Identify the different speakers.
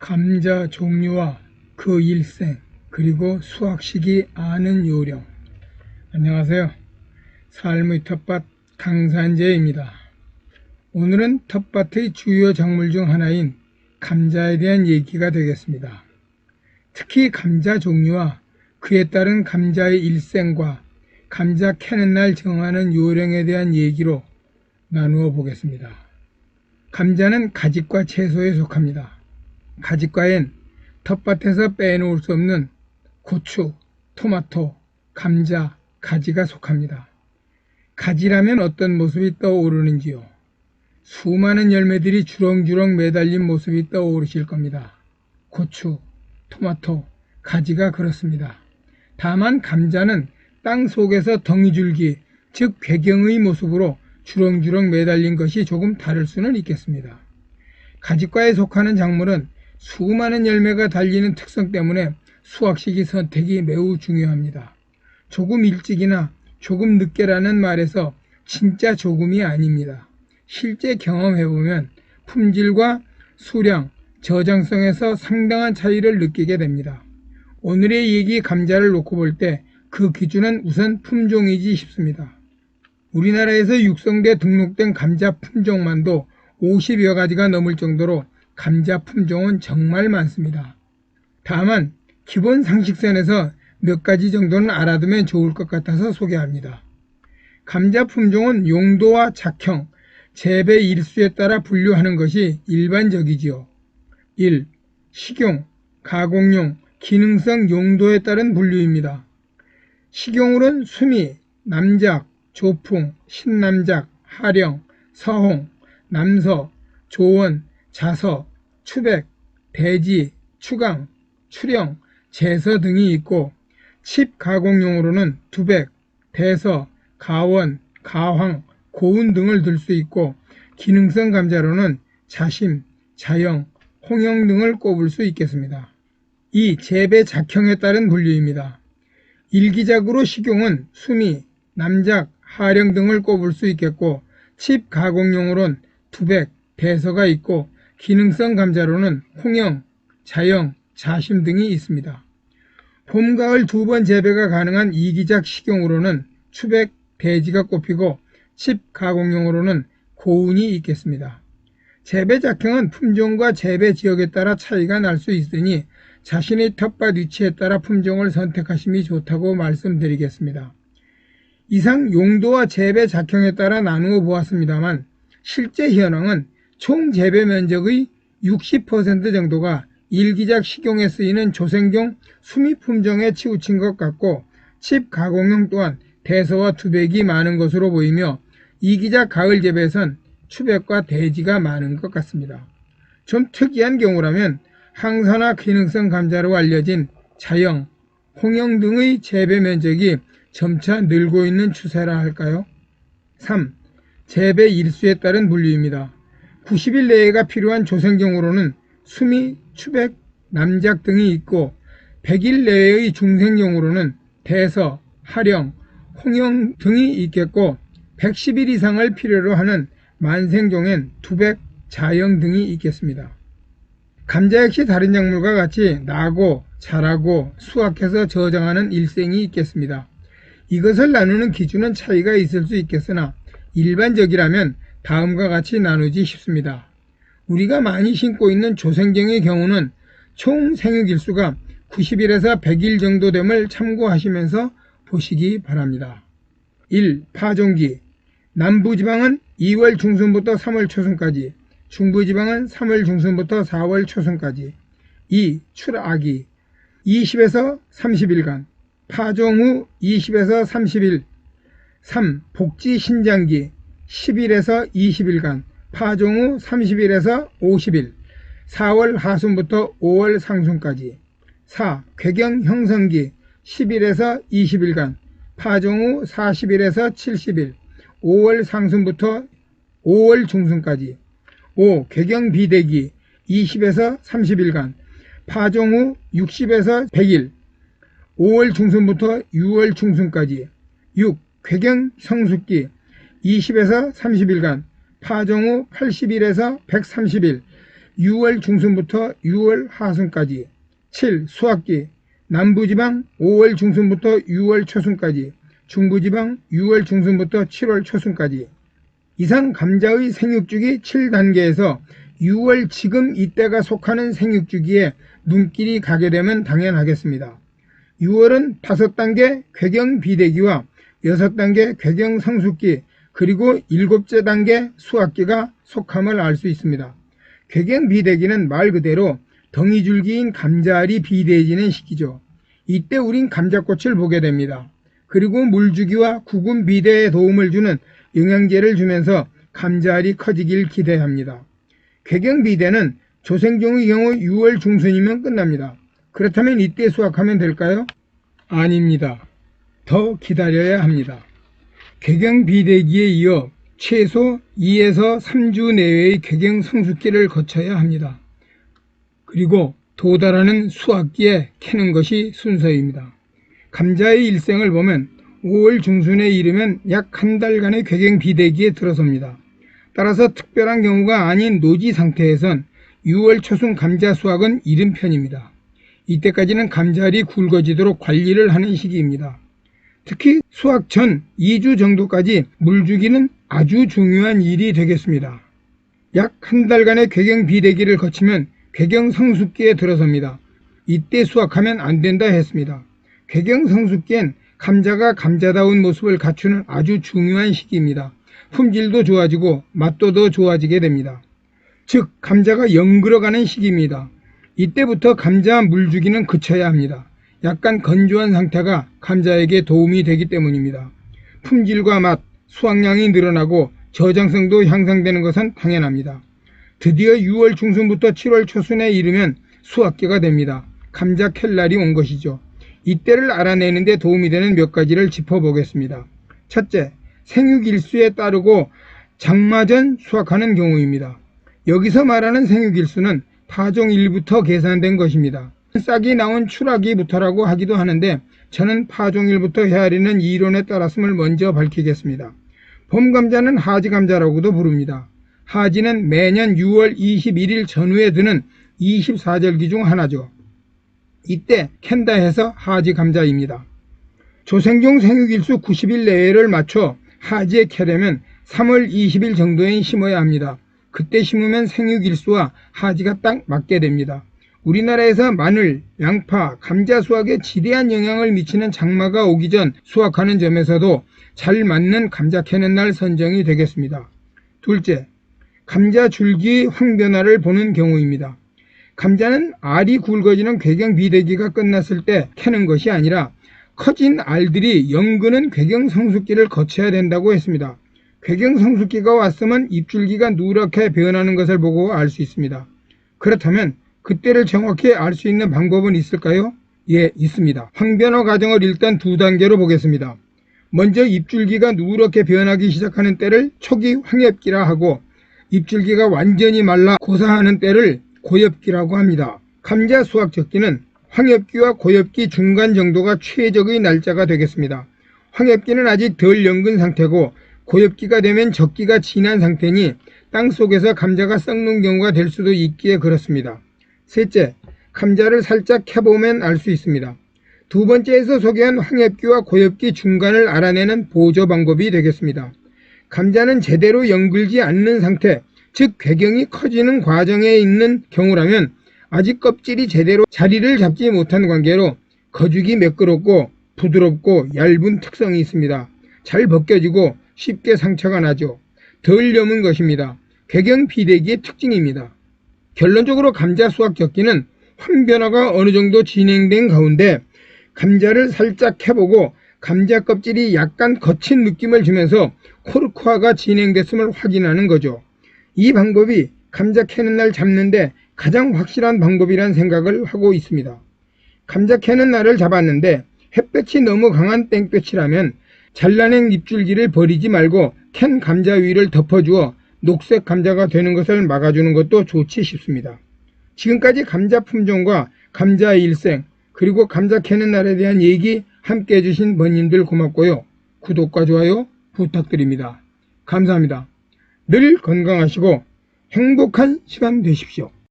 Speaker 1: 감자 종류와 그 일생, 그리고 수확시기 아는 요령. 안녕하세요. 삶의 텃밭 강산재입니다. 오늘은 텃밭의 주요 작물 중 하나인 감자에 대한 얘기가 되겠습니다. 특히 감자 종류와 그에 따른 감자의 일생과 감자 캐는 날 정하는 요령에 대한 얘기로 나누어 보겠습니다. 감자는 가지과 채소에 속합니다. 가지과엔 텃밭에서 빼놓을 수 없는 고추, 토마토, 감자, 가지가 속합니다. 가지라면 어떤 모습이 떠오르는지요? 수많은 열매들이 주렁주렁 매달린 모습이 떠오르실 겁니다. 고추, 토마토, 가지가 그렇습니다. 다만 감자는 땅 속에서 덩이줄기, 즉 괴경의 모습으로 주렁주렁 매달린 것이 조금 다를 수는 있겠습니다. 가지과에 속하는 작물은 수많은 열매가 달리는 특성 때문에 수확시기 선택이 매우 중요합니다. 조금 일찍이나 조금 늦게라는 말에서 진짜 조금이 아닙니다. 실제 경험해보면 품질과 수량, 저장성에서 상당한 차이를 느끼게 됩니다. 오늘의 얘기 감자를 놓고 볼 때 그 기준은 우선 품종이지 싶습니다. 우리나라에서 육성돼 등록된 감자 품종만도 50여 가지가 넘을 정도로 감자 품종은 정말 많습니다. 다만 기본 상식선에서 몇 가지 정도는 알아두면 좋을 것 같아서 소개합니다. 감자 품종은 용도와 작형, 재배 일수에 따라 분류하는 것이 일반적이지요. 1. 식용, 가공용, 기능성 용도에 따른 분류입니다. 식용으로는 수미, 남작, 조풍, 신남작, 하령, 서홍, 남서, 조원, 자서, 추백, 대지, 추강, 추령, 제서 등이 있고 칩 가공용으로는 두백, 대서, 가원, 가황, 고운 등을 들 수 있고 기능성 감자로는 자심, 자영, 홍영 등을 꼽을 수 있겠습니다. 2. 재배 작형에 따른 분류입니다. 일기작으로 식용은 수미, 남작, 하령 등을 꼽을 수 있겠고 칩 가공용으로는 두백, 대서가 있고 기능성 감자로는 홍영, 자영, 자심 등이 있습니다. 봄, 가을 두 번 재배가 가능한 이기작 식용으로는 추백, 대지가 꼽히고 칩 가공용으로는 고운이 있겠습니다. 재배 작형은 품종과 재배 지역에 따라 차이가 날 수 있으니 자신의 텃밭 위치에 따라 품종을 선택하심이 좋다고 말씀드리겠습니다. 이상 용도와 재배 작형에 따라 나누어 보았습니다만 실제 현황은 총 재배 면적의 60% 정도가 일기작 식용에 쓰이는 조생종 수미 품종에 치우친 것 같고 칩 가공용 또한 대서와 두백이 많은 것으로 보이며 이기작 가을 재배에선 추백과 대지가 많은 것 같습니다. 좀 특이한 경우라면 항산화 기능성 감자로 알려진 자영, 홍영 등의 재배 면적이 점차 늘고 있는 추세라 할까요? 3. 재배 일수에 따른 분류입니다. 90일 내외가 필요한 조생종으로는 수미, 추백, 남작 등이 있고 100일 내외의 중생종으로는 대서, 하령, 홍영 등이 있겠고 110일 이상을 필요로 하는 만생종엔 두백, 자영 등이 있겠습니다. 감자 역시 다른 작물과 같이 나고 자라고 수확해서 저장하는 일생이 있겠습니다. 이것을 나누는 기준은 차이가 있을 수 있겠으나 일반적이라면 다음과 같이 나누지 싶습니다. 우리가 많이 심고 있는 조생종의 경우는 총 생육일수가 90일에서 100일 정도 됨을 참고하시면서 보시기 바랍니다. 1. 파종기. 남부지방은 2월 중순부터 3월 초순까지, 중부지방은 3월 중순부터 4월 초순까지. 2. 출하기. 20에서 30일간, 파종 후 20에서 30일. 3. 복지 신장기. 10일에서 20일간, 파종 후 30일에서 50일. 4월 하순부터 5월 상순까지. 4. 괴경 형성기. 10일에서 20일간, 파종 후 40일에서 70일. 5월 상순부터 5월 중순까지. 5. 괴경 비대기. 20에서 30일간, 파종 후 60에서 100일. 5월 중순부터 6월 중순까지. 6. 괴경 성숙기. 20에서 30일간, 파종 후 80일에서 130일. 6월 중순부터 6월 하순까지. 7. 수확기 남부지방 5월 중순부터 6월 초순까지, 중부지방 6월 중순부터 7월 초순까지. 이상 감자의 생육주기 7단계에서 6월 지금 이때가 속하는 생육주기에 눈길이 가게 되면 당연하겠습니다. 6월은 5단계 궤경비대기와 6단계 궤경성숙기 그리고 7째 단계 수확기가 속함을 알 수 있습니다. 궤경비대기는 말 그대로 덩이줄기인 감자알이 비대해지는 시기죠. 이때 우린 감자꽃을 보게 됩니다. 그리고 물주기와 구근 비대에 도움을 주는 영양제를 주면서 감자알이 커지길 기대합니다. 궤경비대는 조생종의 경우 6월 중순이면 끝납니다. 그렇다면 이때 수확하면 될까요? 아닙니다. 더 기다려야 합니다. 궤경비대기에 이어 최소 2에서 3주 내외의 궤경성숙기를 거쳐야 합니다. 그리고 도달하는 수확기에 캐는 것이 순서입니다. 감자의 일생을 보면 5월 중순에 이르면 약 한 달간의 궤경비대기에 들어섭니다. 따라서 특별한 경우가 아닌 노지 상태에선 6월 초순 감자 수확은 이른 편입니다. 이때까지는 감자알이 굵어지도록 관리를 하는 시기입니다. 특히 수확 전 2주 정도까지 물주기는 아주 중요한 일이 되겠습니다. 약 한 달간의 궤경비대기를 거치면 궤경성숙기에 들어섭니다. 이때 수확하면 안 된다 했습니다. 궤경성숙기엔 감자가 감자다운 모습을 갖추는 아주 중요한 시기입니다. 품질도 좋아지고 맛도 더 좋아지게 됩니다. 즉 감자가 영글어가는 시기입니다. 이때부터 감자 물주기는 그쳐야 합니다. 약간 건조한 상태가 감자에게 도움이 되기 때문입니다. 품질과 맛, 수확량이 늘어나고 저장성도 향상되는 것은 당연합니다. 드디어 6월 중순부터 7월 초순에 이르면 수확기가 됩니다. 감자 캘 날이 온 것이죠. 이때를 알아내는 데 도움이 되는 몇 가지를 짚어보겠습니다. 첫째, 생육일수에 따르고 장마 전 수확하는 경우입니다. 여기서 말하는 생육일수는 파종일부터 계산된 것입니다. 싹이 나온 출하기부터라고 하기도 하는데 저는 파종일부터 헤아리는 이론에 따랐음을 먼저 밝히겠습니다. 봄감자는 하지감자라고도 부릅니다. 하지는 매년 6월 21일 전후에 드는 24절기 중 하나죠. 이때 캔다 해서 하지감자입니다. 조생종 생육일수 90일 내외를 맞춰 하지에 캐려면 3월 20일 정도에 심어야 합니다. 그때 심으면 생육일수와 하지가 딱 맞게 됩니다. 우리나라에서 마늘, 양파, 감자 수확에 지대한 영향을 미치는 장마가 오기 전 수확하는 점에서도 잘 맞는 감자 캐는 날 선정이 되겠습니다. 둘째, 감자 줄기의 황변화를 보는 경우입니다. 감자는 알이 굵어지는 궤경비대기가 끝났을 때 캐는 것이 아니라 커진 알들이 연근은 궤경성숙기를 거쳐야 된다고 했습니다. 궤경성숙기가 왔으면 잎줄기가 누렇게 변하는 것을 보고 알 수 있습니다. 그렇다면 그때를 정확히 알 수 있는 방법은 있을까요? 예, 있습니다. 황변화 과정을 일단 2단계로 보겠습니다. 먼저 잎줄기가 누렇게 변하기 시작하는 때를 초기 황엽기라 하고 잎줄기가 완전히 말라 고사하는 때를 고엽기라고 합니다. 감자 수확 적기는 황엽기와 고엽기 중간 정도가 최적의 날짜가 되겠습니다. 황엽기는 아직 덜 연근 상태고 고엽기가 되면 적기가 지난 상태니 땅속에서 감자가 썩는 경우가 될 수도 있기에 그렇습니다. 셋째, 감자를 살짝 캐보면 알 수 있습니다. 두 번째에서 소개한 황엽기와 고엽기 중간을 알아내는 보조 방법이 되겠습니다. 감자는 제대로 연글지 않는 상태, 즉 궤경이 커지는 과정에 있는 경우라면 아직 껍질이 제대로 자리를 잡지 못한 관계로 거죽이 매끄럽고 부드럽고 얇은 특성이 있습니다. 잘 벗겨지고 쉽게 상처가 나죠. 덜 여문 것입니다. 궤경비대기의 특징입니다. 결론적으로 감자 수확 적기는 황변화가 어느 정도 진행된 가운데 감자를 살짝 캐보고 감자 껍질이 약간 거친 느낌을 주면서 코르크화가 진행됐음을 확인하는 거죠. 이 방법이 감자 캐는 날 잡는데 가장 확실한 방법이란 생각을 하고 있습니다. 감자 캐는 날을 잡았는데 햇볕이 너무 강한 땡볕이라면 잘라낸 잎줄기를 버리지 말고 캔 감자 위를 덮어주어 녹색 감자가 되는 것을 막아주는 것도 좋지 싶습니다. 지금까지 감자 품종과 감자의 일생 그리고 감자 캐는 날에 대한 얘기 함께 해주신 번님들 고맙고요. 구독과 좋아요 부탁드립니다. 감사합니다. 늘 건강하시고 행복한 시간 되십시오.